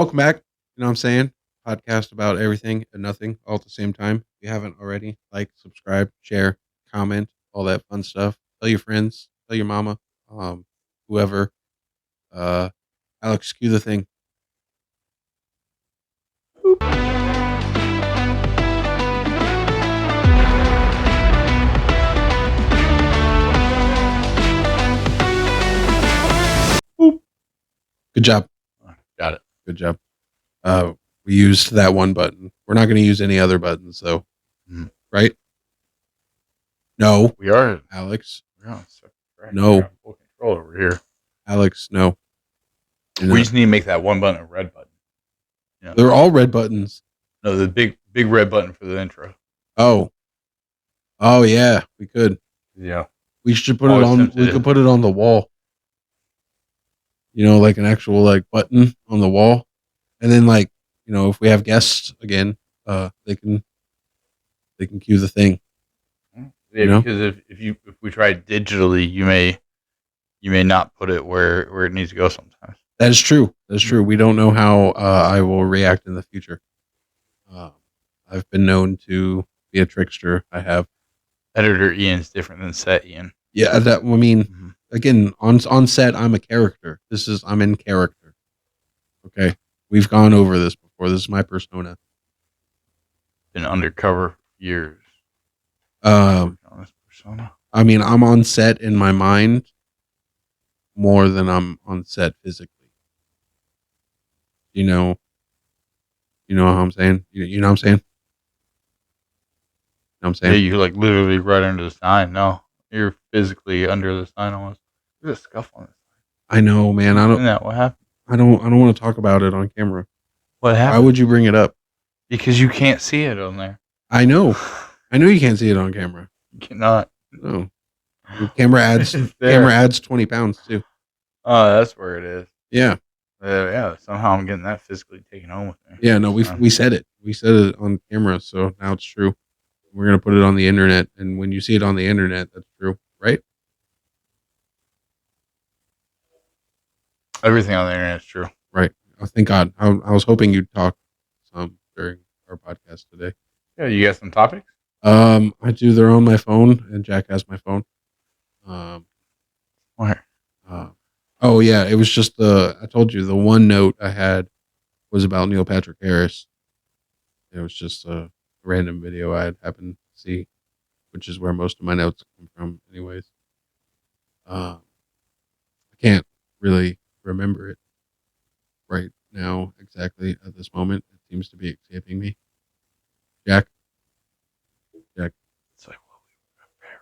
Welcome back. You know what I'm saying? Podcast about everything and nothing all at the same time. If you haven't already, like, subscribe, share, comment, all that fun stuff. Tell your friends, tell your mama, whoever. Uh, Alex, cue the thing. Boop. Good job. Got it. Good job. We used that one button. We're not going to use any other buttons, though. Right? No. We are. Alex. We're on second track. No. We're on full control over here. Alex, no. We just need to make that one button a red button. Yeah. They're all red buttons. No, the big red button for the intro. Oh, yeah, we could. Yeah. We should put it on. We could put it on the wall. You know, like an actual button on the wall, and then if we have guests again, they can cue the thing. Yeah, because if we try digitally, you may not put it where it needs to go sometimes. That is true. That's true. We don't know how I will react in the future. I've been known to be a trickster. I have. Editor Ian's different than set Ian. Yeah, again, on set, I'm a character. I'm in character. Okay, we've gone over this before. This is my persona. Been undercover years. On this persona. I mean, I'm on set in my mind more than I'm on set physically. You know how I'm saying? You know what I'm saying? You know what I'm saying? Yeah, you're literally right under the sign. No, you're physically under the sign almost. There's a scuff on it. I know, man. What happened? I don't want to talk about it on camera. What happened? Why would you bring it up? Because you can't see it on there. I know you can't see it on camera. You cannot. No. Camera adds 20 pounds too. Oh, that's where it is. Yeah. Yeah. Somehow I'm getting that physically taken home with me. Yeah. No, we said it. We said it on camera, so now it's true. We're gonna put it on the internet, and when you see it on the internet, that's true, right? Everything on the internet is true. Right. Oh, thank God. I was hoping you'd talk some during our podcast today. Yeah, you got some topics? I do. They're on my phone, and Jack has my phone. Where? Oh yeah, it was just I told you the one note I had was about Neil Patrick Harris. It was just a random video I had happened to see, which is where most of my notes come from, anyways. I can't really remember it right now exactly at this moment. It seems to be escaping me. Jack. It's like what we prepare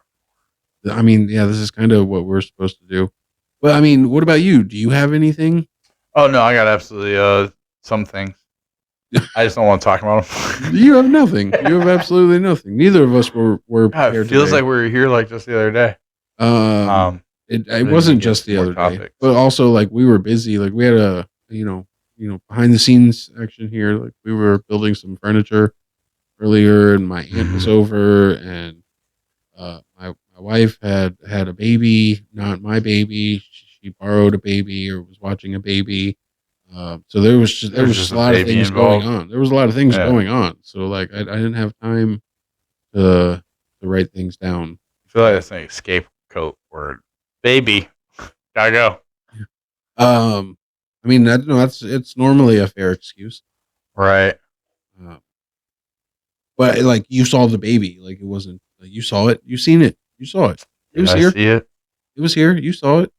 for. I mean, yeah, this is kind of what we're supposed to do. But I mean, what about you? Do you have anything? Oh no, I got absolutely some things. I just don't want to talk about them. You have nothing. You have absolutely nothing. Neither of us were prepared. It feels like we were here just the other day. It wasn't just the other day, but also we were busy. We had a behind the scenes action here. We were building some furniture earlier, and my aunt was over, and my wife had a baby, not my baby. She borrowed a baby or was watching a baby. So there was just a lot of things going on. There was a lot of things going on. So I didn't have time to write things down. I feel like that's an scapegoat word. Baby, gotta go. I mean, it's normally a fair excuse, right? But you saw the baby, it wasn't you saw it, you seen it, you saw it. It was here. See it? It was here. You saw it.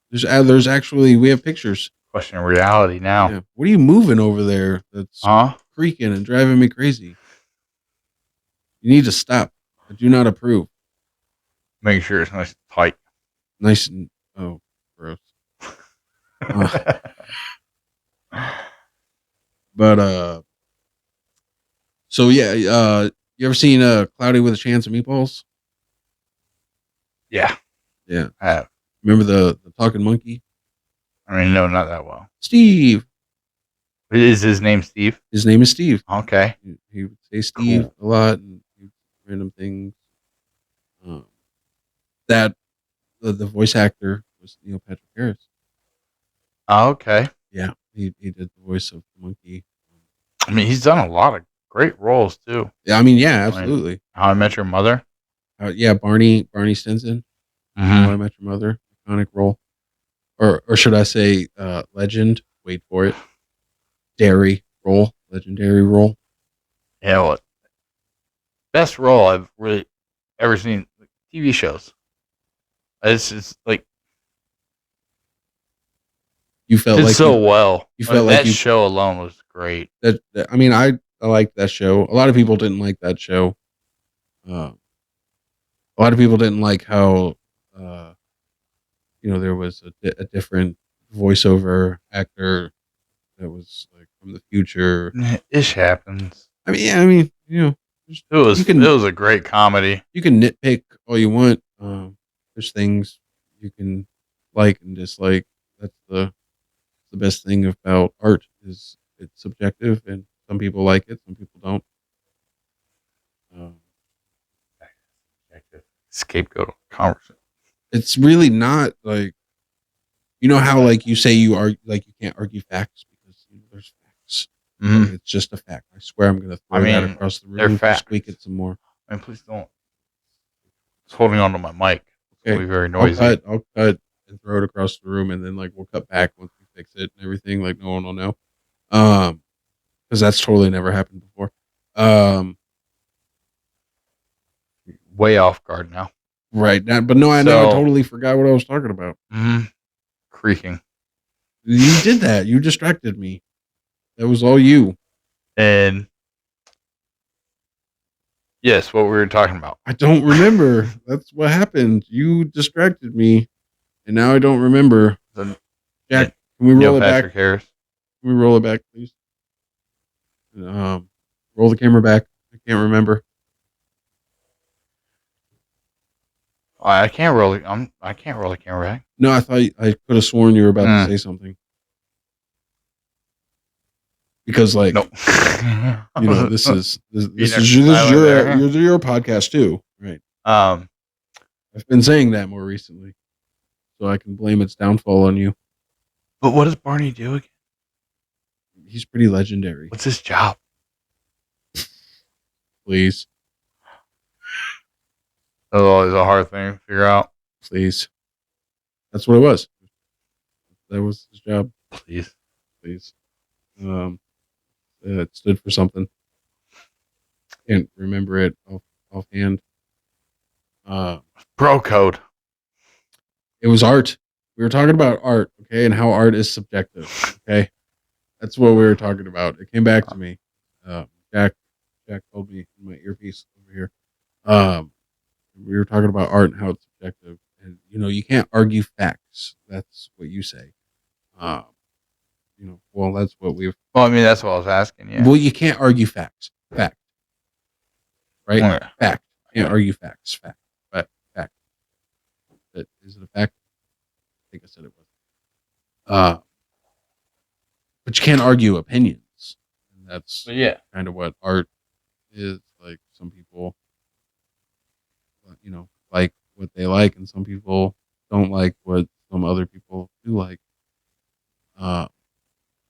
There's actually we have pictures. Question of reality now. Yeah. What are you moving over there? That's creaking and driving me crazy. You need to stop. I do not approve. Make sure it's nice and tight. Nice and gross. But so yeah, you ever seen Cloudy with a Chance of Meatballs? Yeah. Yeah. I have. Remember the talking monkey? I mean, no, not that well. Steve. Is his name Steve? His name is Steve. Okay. He would say Steve a lot and random things. That the voice actor was Neil Patrick Harris. Oh, okay. Yeah. He did the voice of the monkey. I mean, he's done a lot of great roles too. Yeah, I mean, yeah, absolutely. How I Met Your Mother. Yeah, Barney Stinson. How I Met Your Mother, iconic role, or should I say, legend? Wait for it. Legendary role. Yeah, what best role I've really ever seen. Like, TV shows. It's just like you felt did like so well. You felt like that show alone was great. I mean, I liked that show. A lot of people didn't like that show. A lot of people didn't like how, there was a different voiceover actor that was like from the future. Ish happens. I mean, yeah, I mean, it was a great comedy. You can nitpick all you want. There's things you can like and dislike. That's the best thing about art is it's subjective, and some people like it, some people don't. Scapegoat conversation. It's really not like, how like you say you are like you can't argue facts because there's facts. Mm-hmm. It's just a fact. I swear I'm gonna throw that across the room and squeak it some more. I mean, please don't. It's holding on to my mic. It's okay. Be very noisy. I'll cut and throw it across the room, and then like we'll cut back once we fix it and everything. Like no one will know. Because that's totally never happened before. Way off guard now. Right now, but no, I totally forgot what I was talking about. Creaking. You did that. You distracted me. That was all you. And yes, what we were talking about. I don't remember. That's what happened. You distracted me, and now I don't remember. Jack, can we roll it back? Harris. Can we roll it back, please? Roll the camera back. I can't remember. I can't roll the camera back. No, I thought I could have sworn you were about to say something. Because like, nope. this is your podcast too, right? I've been saying that more recently, so I can blame its downfall on you. But what does Barney do again? He's pretty legendary. What's his job? Please. That's always a hard thing to figure out. Please. That's what it was. That was his job. Please. It stood for something. Can't remember it offhand. Bro code. It was art. We were talking about art, okay, and how art is subjective. Okay, that's what we were talking about. It came back to me. Jack told me in my earpiece over here. We were talking about art and how it's subjective, and you can't argue facts. That's what you say. Well, that's what we've. Well, I mean, that's what I was asking. Yeah. Well, you can't argue facts. Fact. Right. Yeah. Fact. You can't argue facts. Fact. Is it a fact? I think I said it was. But you can't argue opinions. And that's kind of what art is. Like some people, like what they like, and some people don't like what some other people do like.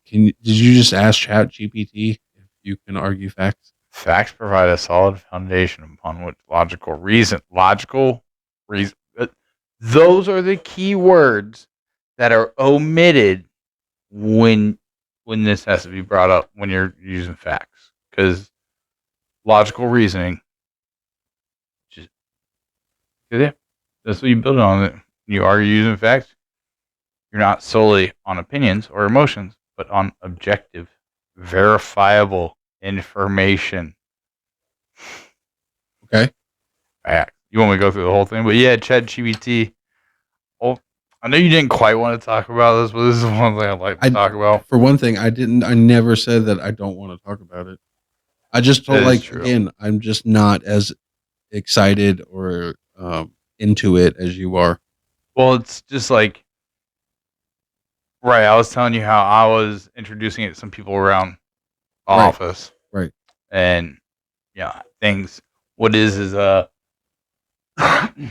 Did you just ask ChatGPT if you can argue facts? Facts provide a solid foundation upon which logical reason. Those are the key words that are omitted when this has to be brought up when you're using facts, because logical reasoning, that's what you build on. It. You are using facts. You're not solely on opinions or emotions, but on objective, verifiable information. Okay. Facts. You want me to go through the whole thing? But yeah, ChatGPT. Oh, I know you didn't quite want to talk about this, but this is one thing I'd like to talk about. For one thing, I never said that I don't want to talk about it. I just told, again, I'm just not as excited or into it as you are. Well, it's just like, right, I was telling you how I was introducing it to some people around office. Right. And, things. What is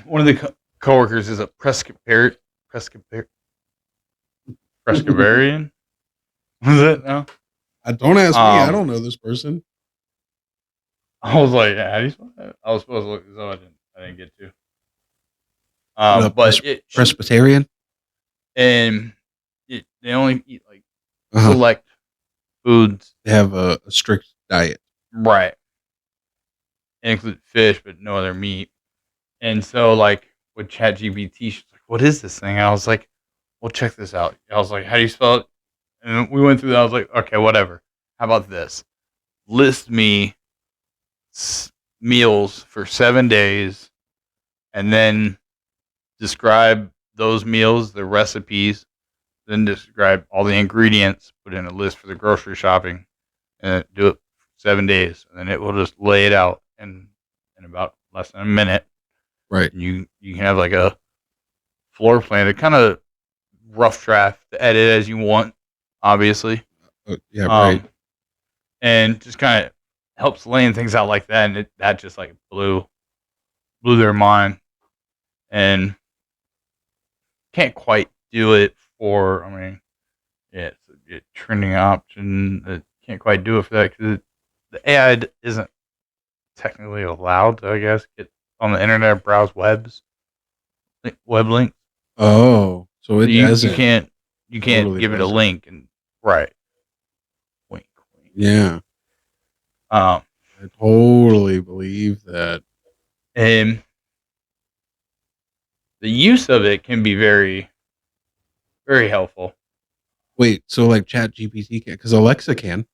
one of the coworkers is a Presbyterian. Was it? No. Don't ask me. I don't know this person. I was like, how do you spell that? I was supposed to look this up. I didn't get to. But Presbyterian, and they only eat like select foods. They have a strict diet, right? It includes fish, but no other meat. And so, like with ChatGPT, she's like, "What is this thing?" And I was like, "Well, check this out." I was like, "How do you spell it?" And we went through that. I was like, "Okay, whatever. How about this? List me meals for 7 days, and then describe those meals, the recipes, then describe all the ingredients, put in a list for the grocery shopping, and do it for 7 days, and then it will just lay it out in about less than a minute. right? And you can have like a floor plan, a kind of rough draft to edit as you want, obviously. Right. And just kind of helps laying things out like that, and that just like blew their mind, and can't quite do it for. I mean, yeah, it's a trending option. That can't quite do it for that because the AI isn't technically allowed to, I guess, get on the internet, browse web links. Oh, so it doesn't. You can't totally give it a doesn't. link and right. Wink, wink. Yeah. I totally believe that. And the use of it can be very, very helpful. Wait, so like ChatGPT can, because Alexa can,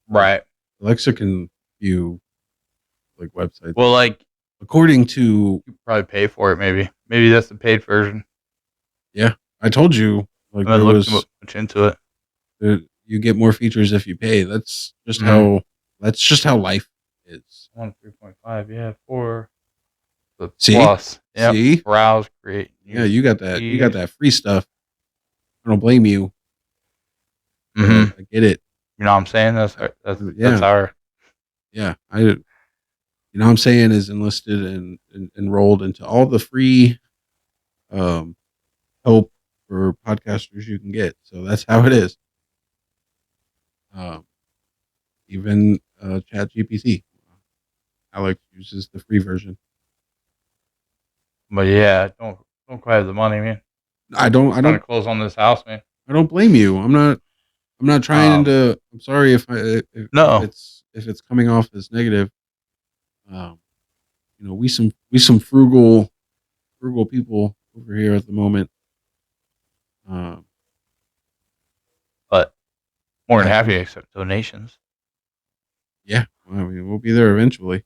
right? Alexa can view like websites. Well, like according to, you probably pay for it. Maybe that's the paid version. Yeah, I told you. Like I looked too much into it. You get more features if you pay. That's just how. That's just how life is. 3.5, yeah, for the See? plus. Yep. See? Browse, create. Yeah, you got that. You got that free stuff. I don't blame you. I get it. You know what I'm saying? That's our. Yeah, you know what I'm saying is enlisted and enrolled into all the free help for podcasters you can get. So that's how it is. Even ChatGPT, Alex uses the free version. But yeah, don't quite have the money, man. I don't trying to close on this house, man. I don't blame you. I'm not trying to. I'm sorry if it's coming off as negative. You know, we some frugal people over here at the moment. But more than happy to accept donations. Yeah, I mean, we'll be there eventually.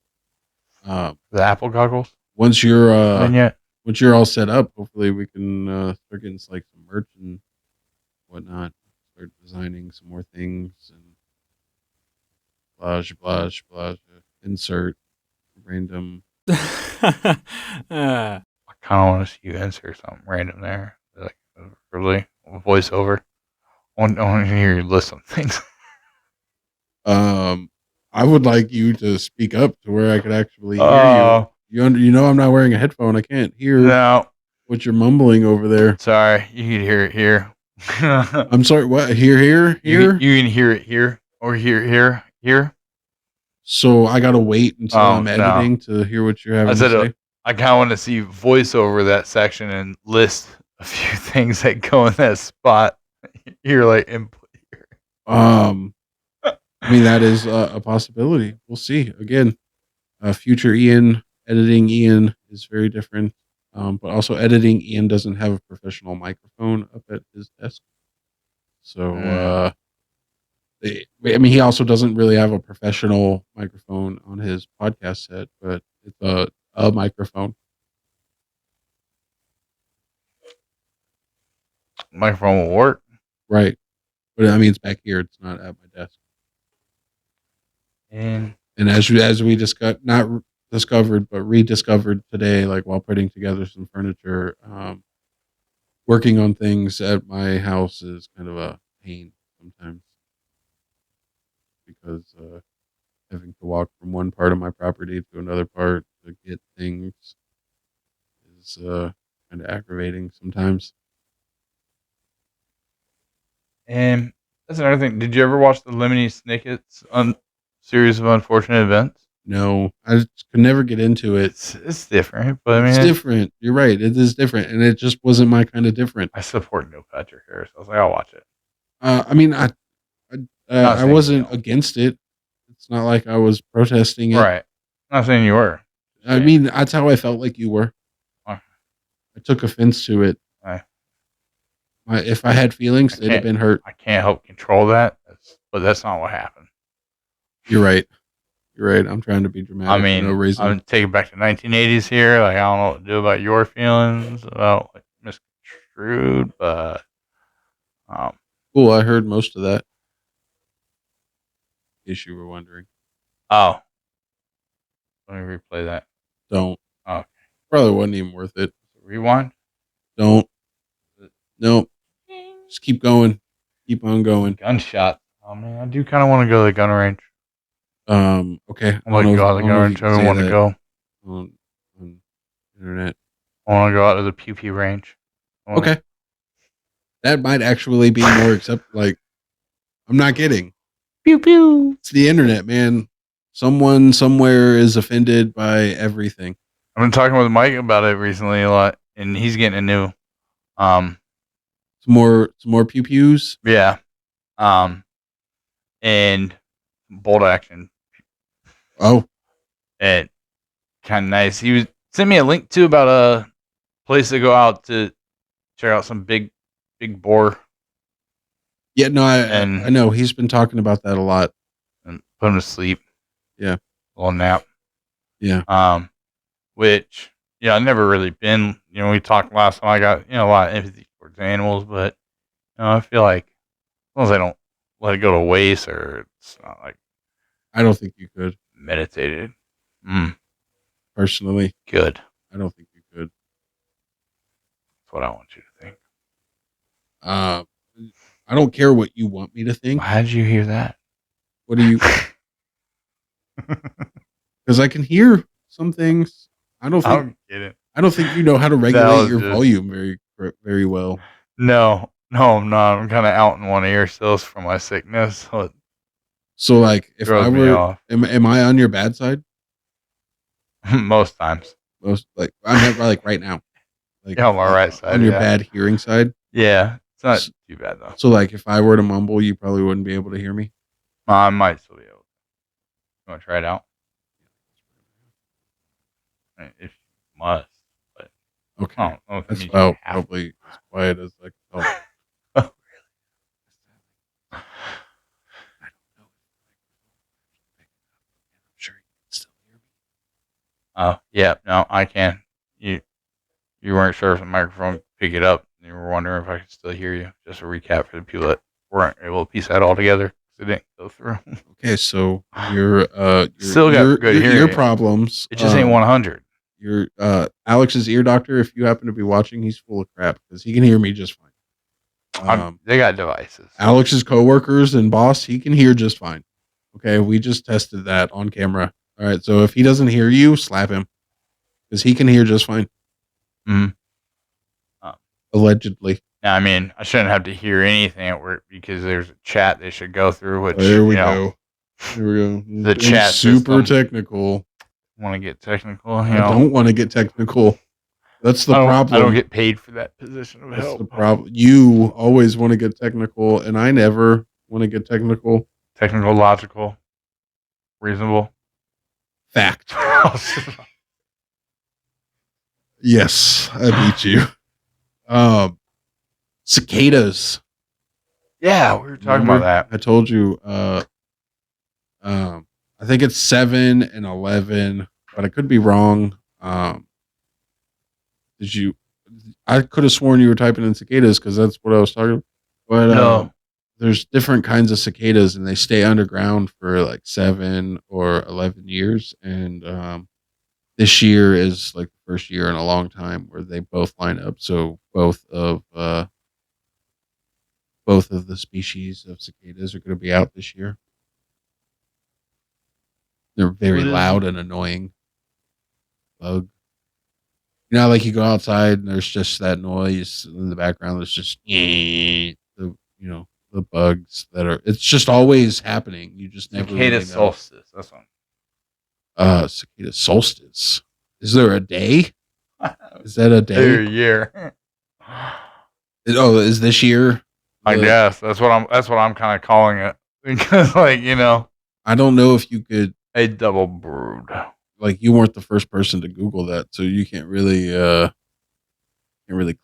The Apple goggles. Once you're all set up, hopefully we can start getting like some merch and whatnot. Start designing some more things and blah. Insert random. I kind of want to see you insert something random there, like really voiceover. I want to hear you list some things. I would like you to speak up to where I could actually hear you. You know, I'm not wearing a headphone. I can't hear what you're mumbling over there. Sorry, you can hear it here. I'm sorry. What? Here? You can hear it here or here. So I gotta wait until I'm editing to hear what you're having to say. I kind of want to see voice over that section and list a few things that go in that spot. You're like input here. I mean, that is a possibility. We'll see. Again, future Ian, editing Ian is very different. But also editing Ian doesn't have a professional microphone up at his desk. So, I mean, he also doesn't really have a professional microphone on his podcast set, but it's a microphone. Microphone will work. Right. But I mean, it's back here. It's not at my desk. And as we discussed, not discovered, but rediscovered today, like while putting together some furniture, working on things at my house is kind of a pain sometimes because having to walk from one part of my property to another part to get things is kind of aggravating sometimes. And That's another thing. Did you ever watch the Lemony Snicket's series of unfortunate events? No, I just could never get into it. It's different, but It's different. You're right. It is different, and it just wasn't my kind of different. I support Neil Patrick Harris. I was like, I'll watch it. I mean, I wasn't against it. It's not like I was protesting it. Right. I'm not saying you were. I mean, that's how I felt like you were. I took offense to it. If I had feelings, they'd have been hurt. I can't help control that, but that's not what happened. You're right. You're right. I'm trying to be dramatic for no reason. I'm taking back to 1980s here. Like, I don't know what to do about your feelings about like misconstrued, but cool. I heard most of that. In case you were wondering. Oh, let me replay that. Don't. Oh, okay. Probably wasn't even worth it. Rewind. Don't. Nope. Just keep going. Keep on going. Gunshot. Oh man, I do kind of want to go to the gun range. Okay. I want to go out to the gun range. I don't want to go on internet. I want to go out to the pew pew range. Okay. That might actually be more like, I'm not kidding. Pew pew. It's the internet, man. Someone somewhere is offended by everything. I've been talking with Mike about it recently a lot, and he's getting a new some more pew pews. Yeah. And bolt action. Oh. And kind of nice. He sent me a link too about a place to go out to check out some big bore. Yeah, no, I know he's been talking about that a lot. And put him to sleep. Yeah. A little nap. Yeah. Which, I've never really been, we talked last time, I got, a lot of empathy towards animals, but, I feel like as long as I don't let it go to waste or it's not like. I don't think you could. Meditated. Personally. Good. I don't think you could. That's what I want you to think. I don't care what you want me to think. How did you hear that? What do you? Because I can hear some things. I don't get it. I don't think you know how to regulate your volume very well. No, I'm not. I'm kind of out in one ear still from my sickness. So like, if I were, am I on your bad side? Most times. Like I'm like right now. Like on my right side. On your bad hearing side. Yeah, it's not too bad though. So like, if I were to mumble, you probably wouldn't be able to hear me. I might still be able to. You want to try it out? If you must, but okay. That's about probably as quiet as I can tell. Oh, really? I don't know. I'm sure you can still hear me. Oh yeah, no, I can. You weren't sure if the microphone could pick it up. You were wondering if I could still hear you. Just a recap for the people that weren't able to piece that all together. It didn't go through. Okay, so you're still got good hearing. Your problems. It just ain't 100. Your Alex's ear doctor, if you happen to be watching, he's full of crap because he can hear me just fine. They got devices. Alex's coworkers and boss, he can hear just fine. Okay, we just tested that on camera. All right, so if he doesn't hear you, slap him because he can hear just fine. Allegedly. I mean, I shouldn't have to hear anything at work because there's a chat they should go through. Which there we go. There we go. The chat super technical. Want to get technical? I don't want to get technical. That's the problem. I don't get paid for that position of help. That's the problem. You always want to get technical, and I never want to get technical. Technical, logical, reasonable. Fact. Yes, I beat you. Cicadas. Yeah, we were talking about that. I told you. I think it's 7 and 11, but I could be wrong. Did you? I could have sworn you were typing in cicadas because that's what I was talking about. But no. There's different kinds of cicadas, and they stay underground for like 7 or 11 years. And this year is like the first year in a long time where they both line up. So both of the species of cicadas are going to be out this year. They're very loud and annoying. Bug. Like you go outside and there's just that noise in the background. That's just the the bugs that are. It's just always happening. You just never Cicada really know. solstice. That's one. Cicada solstice. Is there a day? Is that a day? Every year. Is this year? I guess that's what I'm kind of calling it, because I don't know if you could a double brood. Like, you weren't the first person to Google that, so you can't really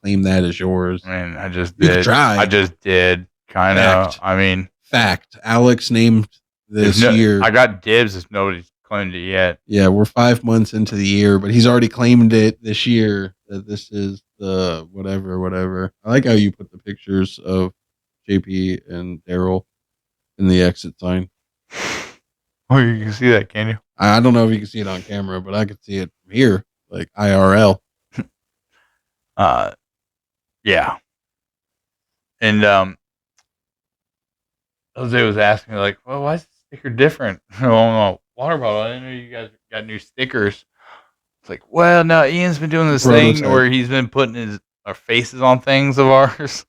claim that as yours. I mean, I just You did. could try. I just did. Kind of. I mean, fact. Alex named this year. I got dibs if nobody's claimed it yet. Yeah, we're 5 months into the year, but he's already claimed it this year that this is the whatever. I like how you put the pictures of JP and Daryl in the exit sign. Oh, you can see that, can you? I don't know if you can see it on camera, but I can see it from here, like IRL. Yeah. And Jose was asking me, like, well, why is the sticker different? Oh, water bottle. I didn't know you guys got new stickers. It's like, well, no, Ian's been doing this thing where he's been putting our faces on things of ours.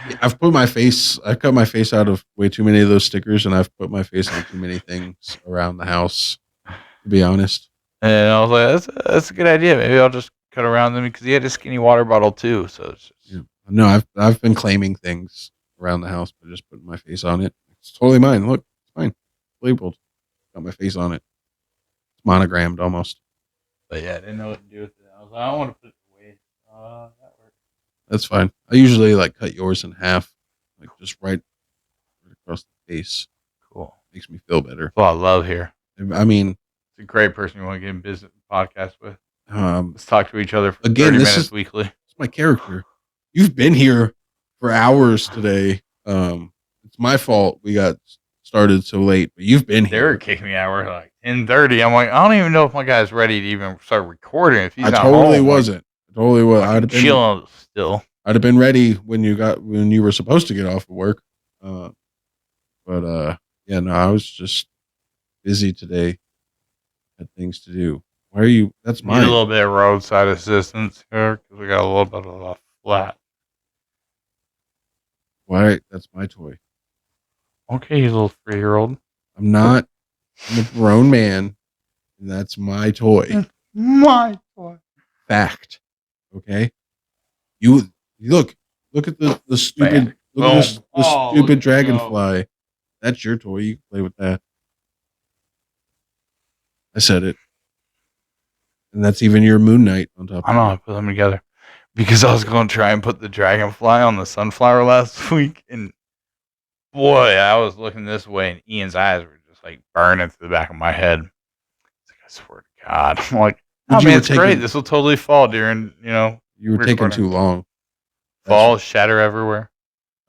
Yeah, I've cut my face out of way too many of those stickers, and I've put my face on too many things around the house, to be honest. And I was like, that's a good idea. Maybe I'll just cut around them, because he had a skinny water bottle too. So it's just... Yeah. No, I've been claiming things around the house by just putting my face on it. It's totally mine. Look, it's fine. Labeled. Got my face on it. It's monogrammed almost. But yeah, I didn't know what to do with it. I was like, I don't want to put it away. That works. That's fine. I usually cut yours in half, just right across the face. Cool. Makes me feel better. That's what I love here. I mean, it's a great person you want to get in business podcast with. Let's talk to each other for 30 minutes weekly. It's my character. You've been here for hours today. It's my fault we got started so late, but you've been here. They were kicking me out. We're like 10:30. I'm like, I don't even know if my guy's ready to even start recording. If he's I not totally home, wasn't. I totally was. I'd have been chilling still. I'd have been ready when you were supposed to get off of work. Yeah, no, I was just busy today. Had things to do. Why are you? That's mine. Need a little bit of roadside assistance here, because we got a little bit of a flat. Why? That's my toy. Okay, you little 3-year-old. I'm not. I'm a grown man, and that's my toy. My toy. Fact. Okay. You look at the stupid stupid dragonfly. That's your toy. You can play with that. I said it. And that's even your Moon Knight on top. I know, I put them together because I was going to try and put the dragonfly on the sunflower last week, and boy, I was looking this way, and Ian's eyes were just burning through the back of my head. It's like, I swear to God, I'm like, oh man, it's great. This will totally fall during You were taking too long. Fall, shatter everywhere.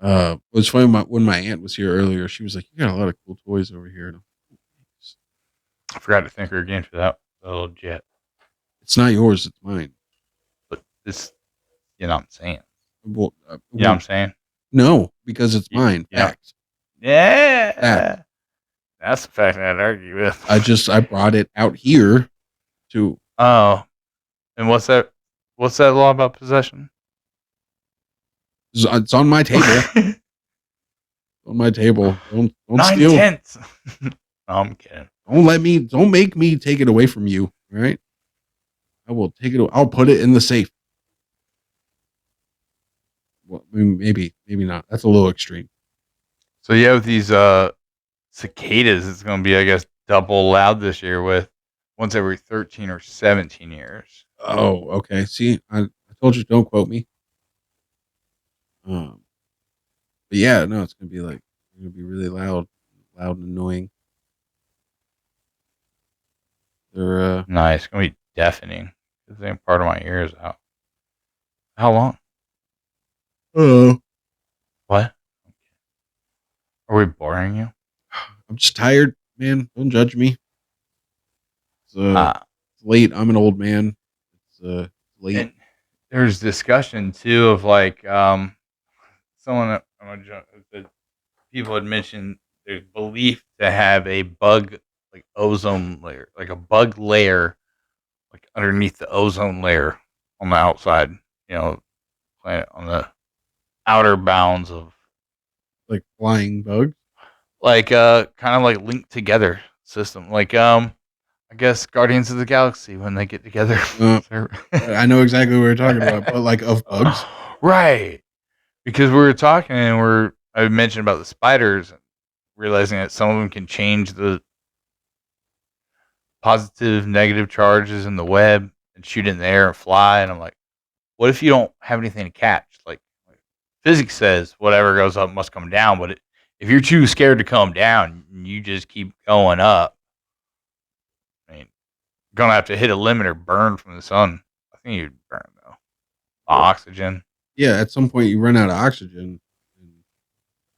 It was funny when my aunt was here earlier. She was like, "You got a lot of cool toys over here." I forgot to thank her again for that little jet. It's not yours, it's mine. But this, you know what I'm saying? Well, you know what I'm saying? No, because it's mine. Fact. Yeah. Fact. That's the fact I'd argue with. I brought it out here to. Oh. And what's that law about possession? It's on my table. On my table. Don't 9 steal. 9/10. No, I'm kidding. Don't make me take it away from you. All right. I will take it. I'll put it in the safe. Well, maybe not. That's a little extreme. So yeah, with these cicadas, it's going to be, I guess, double loud this year with once every 13 or 17 years. Oh, okay. See, I told you, don't quote me. But yeah, no, it's going to be really loud and annoying. They're nice. It's going to be deafening. This ain't part of my ears out. How long? What? Are we boring you? I'm just tired, man. Don't judge me. It's late. I'm an old man. It's late. And there's discussion too of someone that people had mentioned there's belief to have a bug ozone layer, a bug layer underneath the ozone layer on the outside, planet on the outer bounds of Like flying bugs? Like kind of like linked together system. Like I guess Guardians of the Galaxy when they get together. I know exactly what we're talking about, but like of bugs. Right. Because we were talking and I mentioned about the spiders and realizing that some of them can change the positive, negative charges in the web and shoot in the air and fly. And I'm like, what if you don't have anything to catch? Like physics says whatever goes up must come down, but if you're too scared to come down, you just keep going up. I mean, you're gonna have to hit a limit or burn from the sun. I think you'd burn though. Oxygen. Yeah, at some point you run out of oxygen.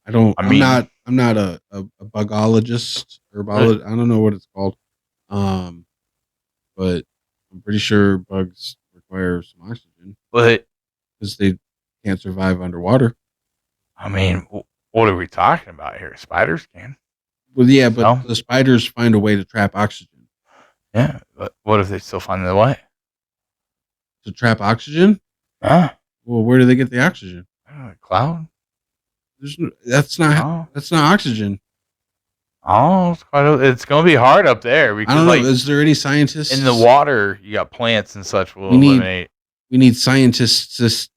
I'm not a bugologist or I don't know what it's called. But I'm pretty sure bugs require some oxygen. But because they can't survive underwater. I mean, what are we talking about here? Spiders can. Well, yeah, but the spiders find a way to trap oxygen. Yeah, but what if they still find the way to trap oxygen? Huh? Well, where do they get the oxygen? Cloud. That's not oxygen. Oh, it's going to be hard up there. Because, I don't know. Is there any scientists in the water? You got plants and such. We need scientists to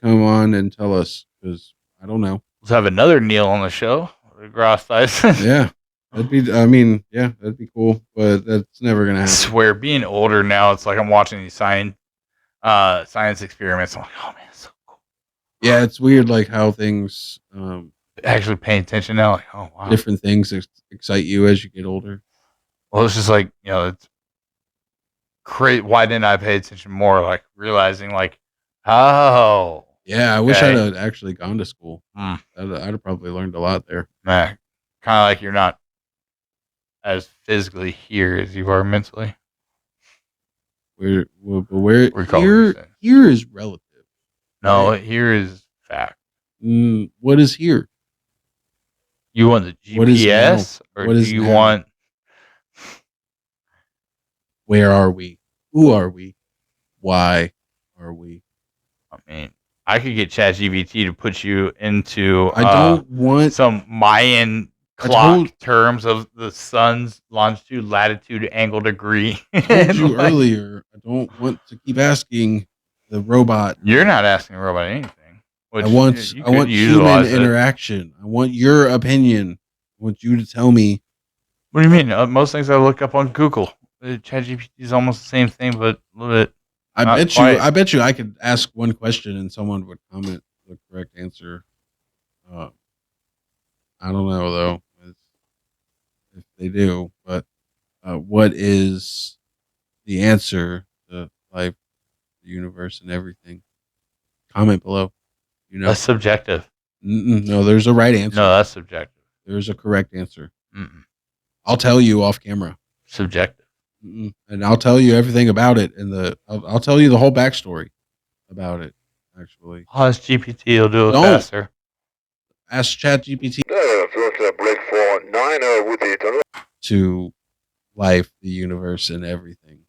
come on and tell us because I don't know. Let's have another Neil on the show. Yeah, that'd be cool, but that's never gonna happen. I swear, being older now, it's like I'm watching these science experiments. I'm like, oh man, it's so cool. Yeah, it's weird, like how things actually paying attention now. Like, oh wow, different things excite you as you get older. Well, it's just like it's crazy. Why didn't I pay attention more? Like realizing, like, oh. Yeah, I wish I'd have actually gone to school. I'd have probably learned a lot there. Kind of like you're not as physically here as you are mentally. Here is relative. No, right? Here is fact. What is here? You want the GPS, or do you want? Where are we? Who are we? Why are we? I mean, I could get ChatGPT to put you into I don't want some Mayan clock terms of the sun's longitude, latitude, angle, degree. I told you earlier, I don't want to keep asking the robot. You're not asking the robot anything. I want human interaction. I want your opinion. I want you to tell me. What do you mean? Most things I look up on Google. ChatGPT is almost the same thing, but a little bit. I bet you I could ask one question and someone would comment the correct answer. I don't know though if they do, but what is the answer to life, the universe, and everything? Comment below. That's subjective. No, there's a right answer. No, that's subjective. There's a correct answer. I'll tell you off camera. Subjective. And I'll tell you everything about it, and I'll tell you the whole backstory about it. Actually, ask GPT. He'll do it faster. Ask ChatGPT to life, the universe, and everything.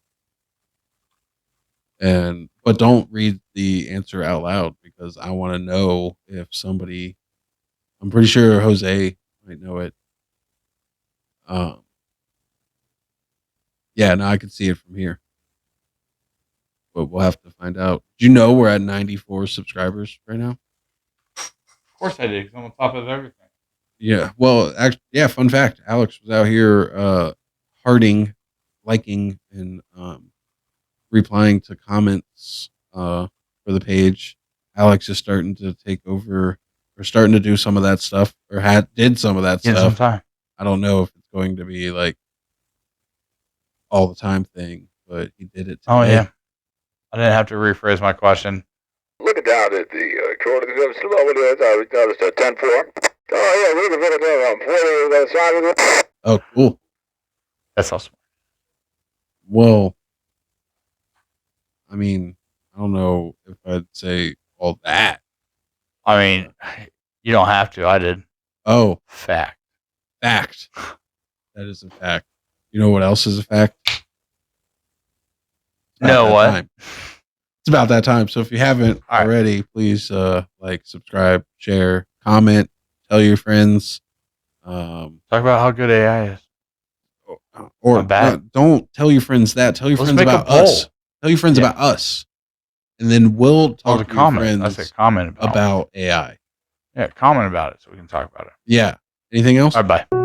But don't read the answer out loud because I want to know if somebody. I'm pretty sure Jose might know it. Yeah, no, I can see it from here. But we'll have to find out. Do you know we're at 94 subscribers right now? Of course I did, because I'm on top of everything. Yeah, well, fun fact. Alex was out here hearting, liking, and replying to comments for the page. Alex is starting to take over, or starting to do some of that stuff, or did some of that stuff. Some time. I don't know if it's going to be like all the time thing, but he did it today. Oh yeah, I didn't have to rephrase my question. Looking down at the coordinates over there, I noticed a 10-4. Oh yeah, oh cool. That's awesome. Well, I mean, I don't know if I'd say all that. I mean, you don't have to. I did. Oh, fact. That is a fact. You know what else is a fact? No, what? Time. It's about that time. So if you haven't already, please like, subscribe, share, comment, tell your friends. Talk about how good AI is. Or don't tell your friends that. Tell your friends about us. Tell your friends about us. And then we'll talk to your friends I said comment about AI. Yeah, comment about it so we can talk about it. Yeah. Anything else? All right, bye.